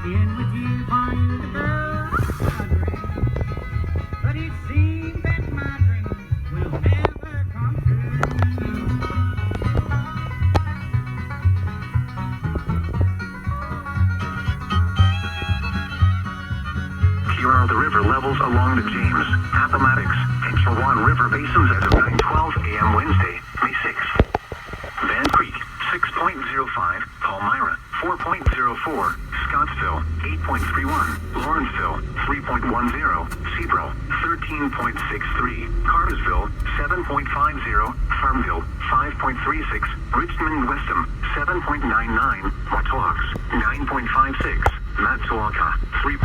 In with you, find the girl I dream. But it seems that my dreams will never come true. Here are the river levels along the James, Appomattox, and Chowan River basins as of 9:12 a.m. Wednesday, May 6th. Van Creek, 6.05, Palmyra, 4.04, Scottsville, 8.31, Lawrenceville, 3.10, Sebro, 13.63, Cartersville, 7.50, Farmville, 5.36, Richmond Westham, 7.99, Watauga, 9.56, Matsuoka, 3.